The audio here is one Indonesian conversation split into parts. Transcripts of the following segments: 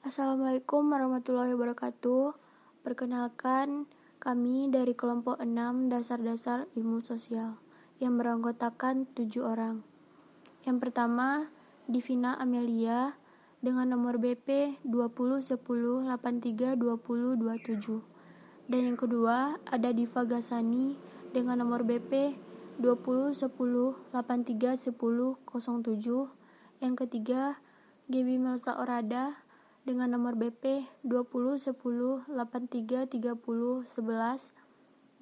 Assalamualaikum warahmatullahi wabarakatuh. Perkenalkan, kami dari kelompok 6 Dasar-Dasar Ilmu Sosial yang beranggotakan 7 orang. Yang pertama, Divina Amelia dengan nomor BP 2010832027. Dan yang kedua, ada Diva Gasani dengan nomor BP 2010831007. Yang ketiga, Gaby Melsa Orada dengan nomor BP 2010833011.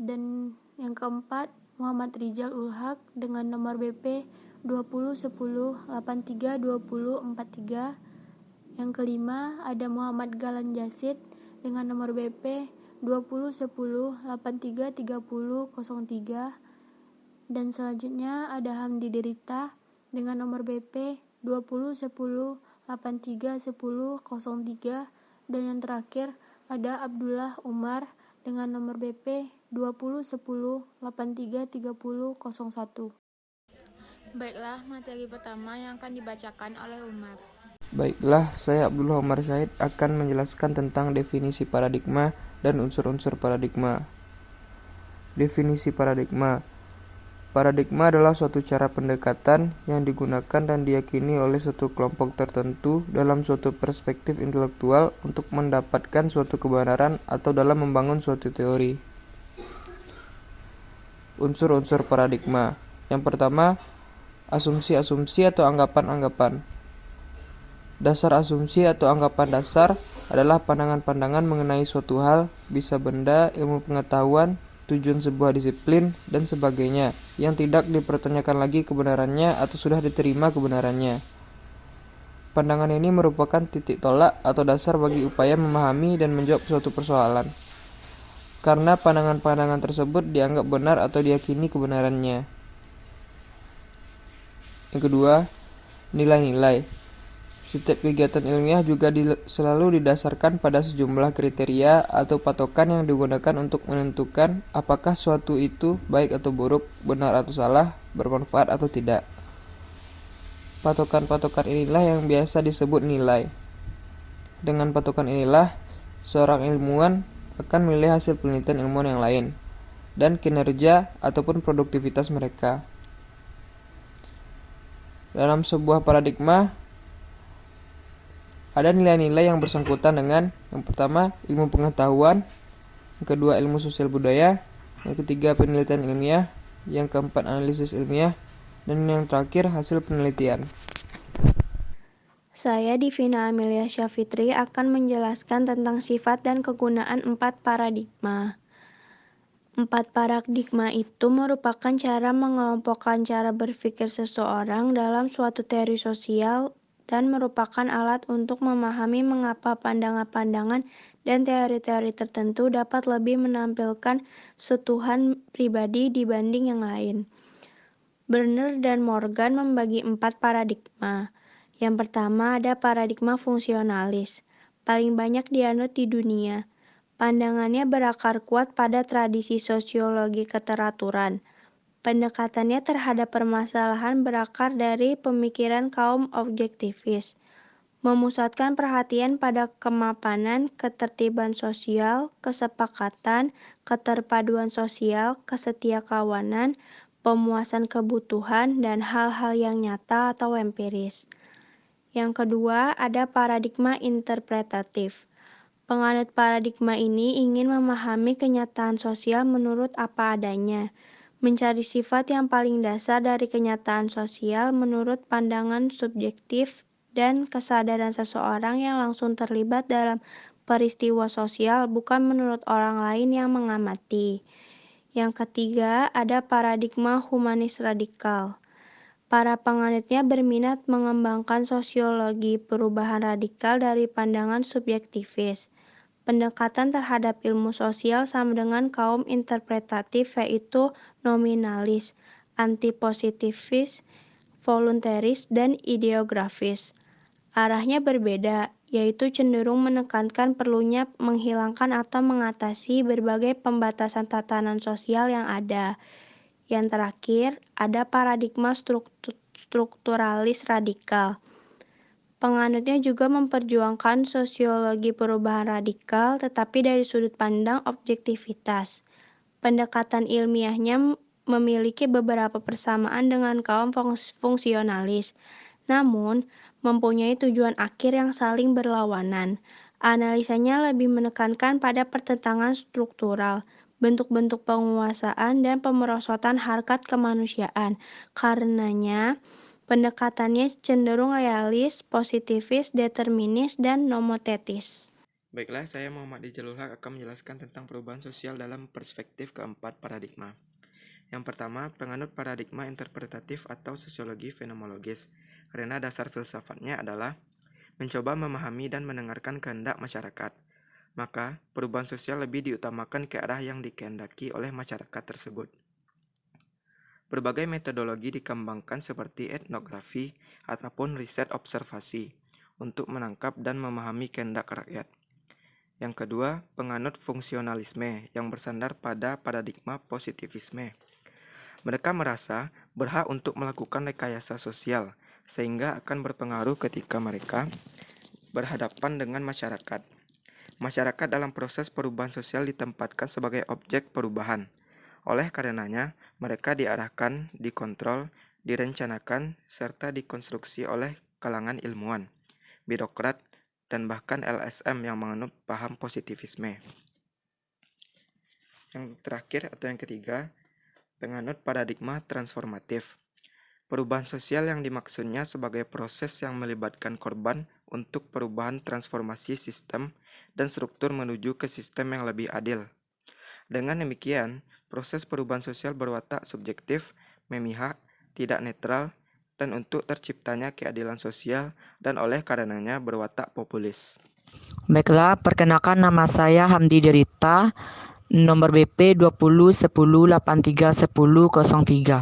Dan yang keempat, Muhammad Rizal Ulhaq dengan nomor BP 2010832043. Yang kelima, ada Muhammad Galan Jasid dengan nomor BP 2010833003. Dan selanjutnya ada Hamdi Derita dengan nomor BP 2010831003. Dan yang terakhir ada Abdullah Umar dengan nomor BP 2010833001. Baiklah, materi pertama yang akan dibacakan oleh Umar. Baiklah, saya Abdullah Umar Syahid akan menjelaskan tentang definisi paradigma dan unsur-unsur paradigma. Definisi paradigma. Paradigma adalah suatu cara pendekatan yang digunakan dan diyakini oleh suatu kelompok tertentu dalam suatu perspektif intelektual untuk mendapatkan suatu kebenaran atau dalam membangun suatu teori. Unsur-unsur paradigma. Yang pertama, asumsi-asumsi atau anggapan-anggapan. Dasar asumsi atau anggapan dasar adalah pandangan-pandangan mengenai suatu hal, bisa benda, ilmu pengetahuan, tujuan sebuah disiplin, dan sebagainya, yang tidak dipertanyakan lagi kebenarannya atau sudah diterima kebenarannya. Pandangan ini merupakan titik tolak atau dasar bagi upaya memahami dan menjawab suatu persoalan, karena pandangan-pandangan tersebut dianggap benar atau diyakini kebenarannya. Yang kedua, nilai-nilai. Setiap kegiatan ilmiah juga selalu didasarkan pada sejumlah kriteria atau patokan yang digunakan untuk menentukan apakah suatu itu baik atau buruk, benar atau salah, bermanfaat atau tidak. Patokan-patokan inilah yang biasa disebut nilai. Dengan patokan inilah, seorang ilmuwan akan menilai hasil penelitian ilmuwan yang lain dan kinerja ataupun produktivitas mereka. Dalam sebuah paradigma, ada nilai-nilai yang bersangkutan dengan yang pertama, ilmu pengetahuan, yang kedua, ilmu sosial budaya, yang ketiga, penelitian ilmiah, yang keempat, analisis ilmiah, dan yang terakhir, hasil penelitian. Saya Divina Amelia Syafitri akan menjelaskan tentang sifat dan kegunaan 4 paradigma. 4 paradigma itu merupakan cara mengelompokkan cara berpikir seseorang dalam suatu teori sosial dan merupakan alat untuk memahami mengapa pandangan-pandangan dan teori-teori tertentu dapat lebih menampilkan setuhan pribadi dibanding yang lain. Berner dan Morgan membagi 4 paradigma. Yang pertama ada paradigma fungsionalis, paling banyak dianut di dunia. Pandangannya berakar kuat pada tradisi sosiologi keteraturan. Pendekatannya terhadap permasalahan berakar dari pemikiran kaum objektivis, memusatkan perhatian pada kemapanan, ketertiban sosial, kesepakatan, keterpaduan sosial, kesetiakawanan, pemuasan kebutuhan, dan hal-hal yang nyata atau empiris. Yang kedua, ada paradigma interpretatif. Penganut paradigma ini ingin memahami kenyataan sosial menurut apa adanya, mencari sifat yang paling dasar dari kenyataan sosial menurut pandangan subjektif dan kesadaran seseorang yang langsung terlibat dalam peristiwa sosial, bukan menurut orang lain yang mengamati. Yang ketiga, ada paradigma humanis radikal. Para penganutnya berminat mengembangkan sosiologi perubahan radikal dari pandangan subjektivis. Pendekatan terhadap ilmu sosial sama dengan kaum interpretatif, yaitu nominalis, antipositivis, voluntaris, dan ideografis. Arahnya berbeda, yaitu cenderung menekankan perlunya menghilangkan atau mengatasi berbagai pembatasan tatanan sosial yang ada. Yang terakhir, ada paradigma strukturalis radikal. Penganutnya juga memperjuangkan sosiologi perubahan radikal, tetapi dari sudut pandang objektivitas. Pendekatan ilmiahnya memiliki beberapa persamaan dengan kaum fungsionalis, namun mempunyai tujuan akhir yang saling berlawanan. Analisanya lebih menekankan pada pertentangan struktural, bentuk-bentuk penguasaan, dan pemerosotan harkat kemanusiaan. Karenanya, pendekatannya cenderung realis, positivis, determinis, dan nomotetis. Baiklah, saya Muhammad Ijazul Haq akan menjelaskan tentang perubahan sosial dalam perspektif keempat paradigma. Yang pertama, penganut paradigma interpretatif atau sosiologi fenomenologis, karena dasar filsafatnya adalah mencoba memahami dan mendengarkan kehendak masyarakat. Maka, perubahan sosial lebih diutamakan ke arah yang dikehendaki oleh masyarakat tersebut. Berbagai metodologi dikembangkan seperti etnografi ataupun riset observasi untuk menangkap dan memahami kehendak rakyat. Yang kedua, penganut fungsionalisme yang bersandar pada paradigma positivisme. Mereka merasa berhak untuk melakukan rekayasa sosial, sehingga akan berpengaruh ketika mereka berhadapan dengan masyarakat. Masyarakat dalam proses perubahan sosial ditempatkan sebagai objek perubahan. Oleh karenanya, mereka diarahkan, dikontrol, direncanakan, serta dikonstruksi oleh kalangan ilmuwan, birokrat, dan bahkan LSM yang menganut paham positivisme. Yang terakhir atau yang ketiga, penganut paradigma transformatif. Perubahan sosial yang dimaksudnya sebagai proses yang melibatkan korban untuk perubahan transformasi sistem dan struktur menuju ke sistem yang lebih adil. Dengan demikian, proses perubahan sosial berwatak subjektif, memihak, tidak netral, dan untuk terciptanya keadilan sosial dan oleh karenanya berwatak populis. Baiklah, perkenalkan nama saya Hamdi Derita, nomor BP 2010831003.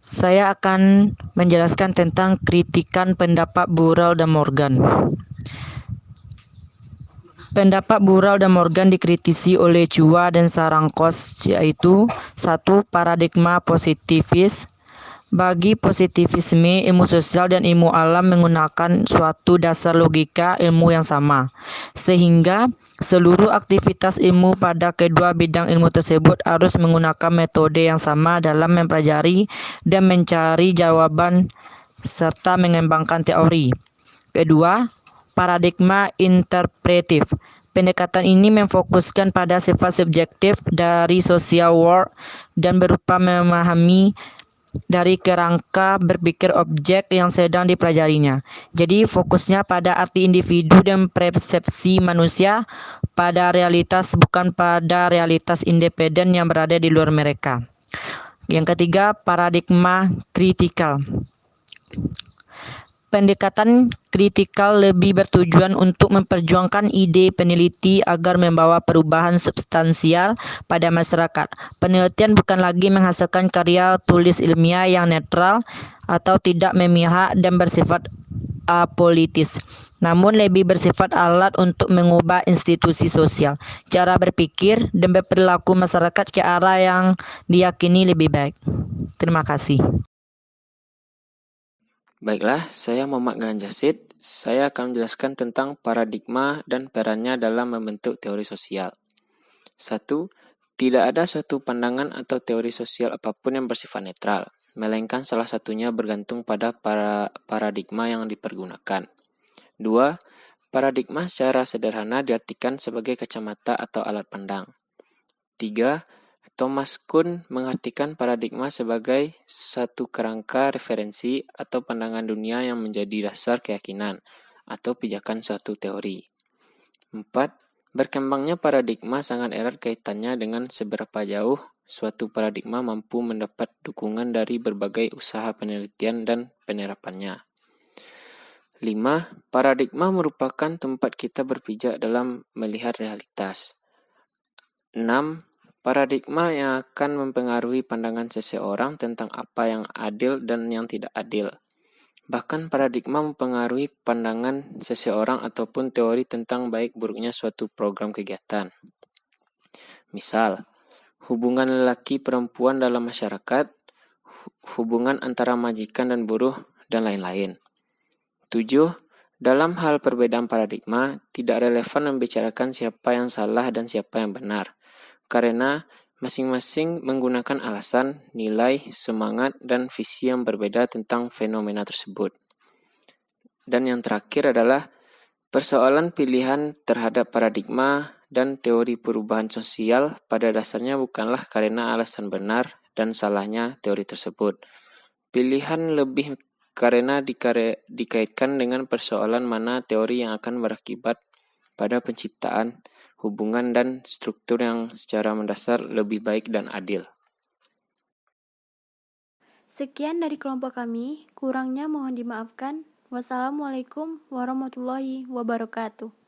Saya akan menjelaskan tentang kritikan pendapat Burrell dan Morgan. Pendapat Burrell dan Morgan dikritisi oleh Chua dan Sarangkos, yaitu 1. Paradigma positivis. Bagi positivisme, ilmu sosial dan ilmu alam menggunakan suatu dasar logika ilmu yang sama, sehingga seluruh aktivitas ilmu pada kedua bidang ilmu tersebut harus menggunakan metode yang sama dalam mempelajari dan mencari jawaban serta mengembangkan teori. Kedua, paradigma interpretif. Pendekatan ini memfokuskan pada sifat subjektif dari social work dan berupa memahami dari kerangka berpikir objek yang sedang dipelajarinya. Jadi fokusnya pada arti individu dan persepsi manusia pada realitas, bukan pada realitas independen yang berada di luar mereka. Yang ketiga, paradigma kritikal. Pendekatan kritikal lebih bertujuan untuk memperjuangkan ide peneliti agar membawa perubahan substansial pada masyarakat. Penelitian bukan lagi menghasilkan karya tulis ilmiah yang netral atau tidak memihak dan bersifat apolitis, namun lebih bersifat alat untuk mengubah institusi sosial, cara berpikir, dan berperilaku masyarakat ke arah yang diyakini lebih baik. Terima kasih. Baiklah, saya Muhammad Galan Jasid. Saya akan menjelaskan tentang paradigma dan perannya dalam membentuk teori sosial. 1. Tidak ada suatu pandangan atau teori sosial apapun yang bersifat netral, melainkan salah satunya bergantung pada paradigma yang dipergunakan. 2. Paradigma secara sederhana diartikan sebagai kacamata atau alat pandang. 3. Thomas Kuhn mengartikan paradigma sebagai satu kerangka referensi atau pandangan dunia yang menjadi dasar keyakinan atau pijakan suatu teori. 4. Berkembangnya paradigma sangat erat kaitannya dengan seberapa jauh suatu paradigma mampu mendapat dukungan dari berbagai usaha penelitian dan penerapannya. 5. Paradigma merupakan tempat kita berpijak dalam melihat realitas. 6. Paradigma yang akan mempengaruhi pandangan seseorang tentang apa yang adil dan yang tidak adil. Bahkan paradigma mempengaruhi pandangan seseorang ataupun teori tentang baik buruknya suatu program kegiatan. Misal, hubungan lelaki perempuan dalam masyarakat, hubungan antara majikan dan buruh, dan lain-lain. 7. Dalam hal perbedaan paradigma, tidak relevan membicarakan siapa yang salah dan siapa yang benar, karena masing-masing menggunakan alasan, nilai, semangat, dan visi yang berbeda tentang fenomena tersebut. Dan yang terakhir adalah persoalan pilihan terhadap paradigma dan teori perubahan sosial pada dasarnya bukanlah karena alasan benar dan salahnya teori tersebut. Pilihan lebih karena dikaitkan dengan persoalan mana teori yang akan berakibat pada penciptaan hubungan dan struktur yang secara mendasar lebih baik dan adil. Sekian dari kelompok kami, kurangnya mohon dimaafkan. Wassalamualaikum warahmatullahi wabarakatuh.